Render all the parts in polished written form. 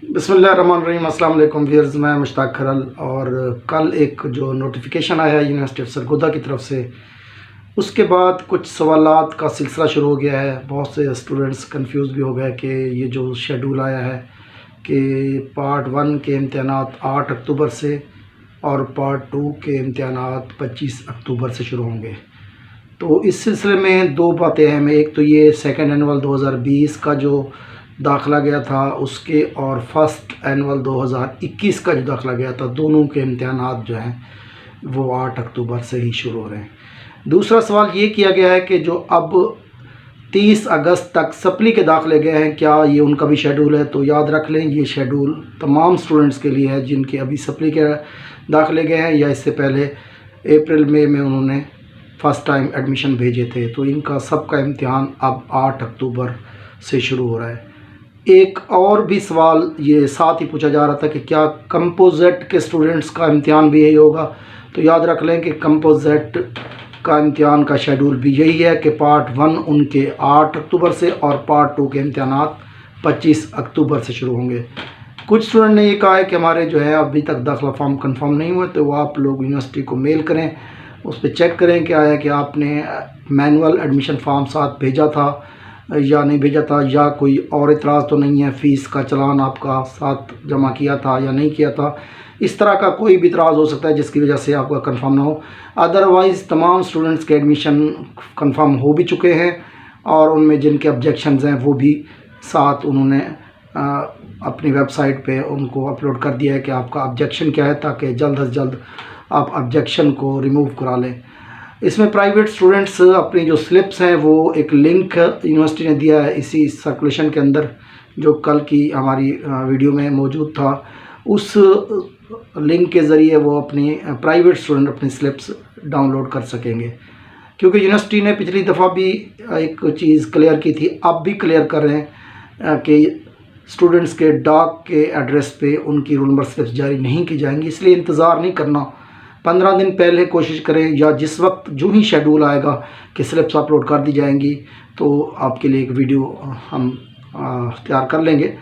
बिस्मिल्लाहिर्रहमानिर्रहीम। अस्सलाम वालेकुम व्यूअर्स, मैं मुश्ताक खरल। और कल एक जो नोटिफिकेशन आया यूनिवर्सिटी ऑफ सरगोधा की तरफ से, उसके बाद कुछ सवालात का सिलसिला शुरू हो गया है। बहुत से स्टूडेंट्स कंफ्यूज भी हो गए कि ये जो शेड्यूल आया है कि पार्ट 1 के इम्तहानात 8 अक्टूबर से और पार्ट 2 के इम्तहानात 25 अक्टूबर से शुरू होंगे। तो इस सिलसिले में दो बातें हैं। एक तो ये सेकंड एनुअल 2020 का जो दाखिला गया था उसके, और फर्स्ट एनुअल 2021 का जो दाखिला गया था, दोनों के इम्तहानात जो हैं वो 8 अक्टूबर से ही शुरू हो रहे हैं। दूसरा सवाल ये किया गया है कि जो अब 30 अगस्त तक सप्ली के दाखिले गए हैं, क्या ये उनका भी शेड्यूल है? तो याद रख लें, ये शेड्यूल तमाम स्टूडेंट्स के लिए है जिनके अभी सप्ली के दाखिले गए हैं या इससे पहले अप्रैल मई में उन्होंने फ़र्स्ट टाइम एडमिशन भेजे थे। तो इनका सबका इम्तिहान अब 8 अक्टूबर से शुरू हो रहा है। एक और भी सवाल ये साथ ही पूछा जा रहा था कि क्या कंपोजिट के स्टूडेंट्स का इम्तिहान भी यही होगा? तो याद रख लें कि कंपोजिट का इम्तिहान का शेड्यूल भी यही है कि पार्ट 1 उनके 8 अक्टूबर से और पार्ट 2 के इम्तिहानात 25 अक्टूबर से शुरू होंगे। कुछ स्टूडेंट ने ये कहा है कि हमारे जो है अभी तक दाखिला फॉर्म कंफर्म नहीं हुए, तो वो आप लोग यूनिवर्सिटी को मेल करें, उस पर चेक करें क्या है कि आपने मैनुअल एडमिशन फॉर्म साथ भेजा था या नहीं भेजा था, या कोई और इतराज़ तो नहीं है, फ़ीस का चलान आपका साथ जमा किया था या नहीं किया था। इस तरह का कोई भी इतराज़ हो सकता है जिसकी वजह से आपका कंफर्म ना हो। अदरवाइज़ तमाम स्टूडेंट्स के एडमिशन कंफर्म हो भी चुके हैं, और उनमें जिनके ऑब्जेक्शंस हैं वो भी साथ उन्होंने अपनी वेबसाइट पे उनको अपलोड कर दिया है कि आपका ऑब्जेक्शन क्या है, ताकि जल्द अज जल्द आप ऑब्जेक्शन को रिमूव करा लें। इसमें प्राइवेट स्टूडेंट्स अपनी जो स्लिप्स हैं वो एक लिंक यूनिवर्सिटी ने दिया है इसी सर्कुलेशन के अंदर, जो कल की हमारी वीडियो में मौजूद था। उस लिंक के ज़रिए वो अपनी प्राइवेट स्टूडेंट अपनी स्लिप्स डाउनलोड कर सकेंगे, क्योंकि यूनिवर्सिटी ने पिछली दफ़ा भी एक चीज़ क्लियर की थी, अब भी क्लियर कर रहे हैं कि स्टूडेंट्स के डाक के एड्रेस पे उनकी रोल नंबर स्लिप्स जारी नहीं की जाएंगी। इसलिए इंतज़ार नहीं करना, 15 दिन पहले कोशिश करें, या जिस वक्त जो ही शेड्यूल आएगा कि स्लिप्स अपलोड कर दी जाएंगी तो आपके लिए एक वीडियो हम तैयार कर लेंगे।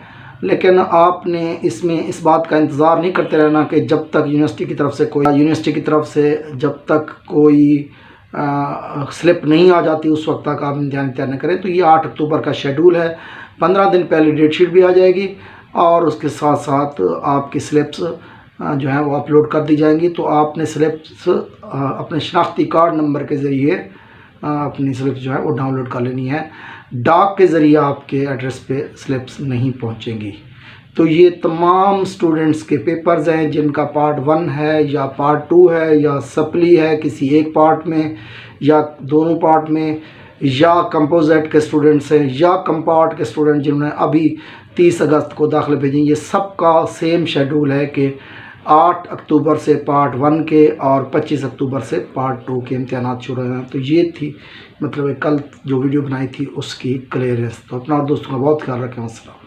लेकिन आपने इसमें इस बात का इंतज़ार नहीं करते रहना कि जब तक यूनिवर्सिटी की तरफ से जब तक कोई स्लिप नहीं आ जाती उस वक्त तक आप इम्तिहान तैयार न करें। तो ये 8 अक्टूबर का शेड्यूल है। 15 दिन पहले डेट शीट भी आ जाएगी और उसके साथ साथ आपकी स्लिप्स जो है वो अपलोड कर दी जाएंगी। तो आपने स्लिप्स अपने शनाख्ती कार्ड नंबर के ज़रिए अपनी स्लिप्स जो है वो डाउनलोड कर लेनी है। डाक के ज़रिए आपके एड्रेस पे स्लिप्स नहीं पहुंचेंगी। तो ये तमाम स्टूडेंट्स के पेपर्स हैं जिनका पार्ट 1 है या पार्ट 2 है या सप्ली है किसी एक पार्ट में या दोनों पार्ट में, या कंपोजिट के स्टूडेंट्स हैं या कंपार्ट के स्टूडेंट जिन्होंने अभी 30 अगस्त को दाखिले भेजे। ये सब का सेम शेड्यूल है कि 8 अक्टूबर से पार्ट 1 के और 25 अक्टूबर से पार्ट 2 के इम्तहानात शुरू हैं। तो ये थी मतलब कल जो वीडियो बनाई थी उसकी क्लियरेंस। तो अपना और दोस्तों का बहुत ख्याल रखें। अस्सलाम।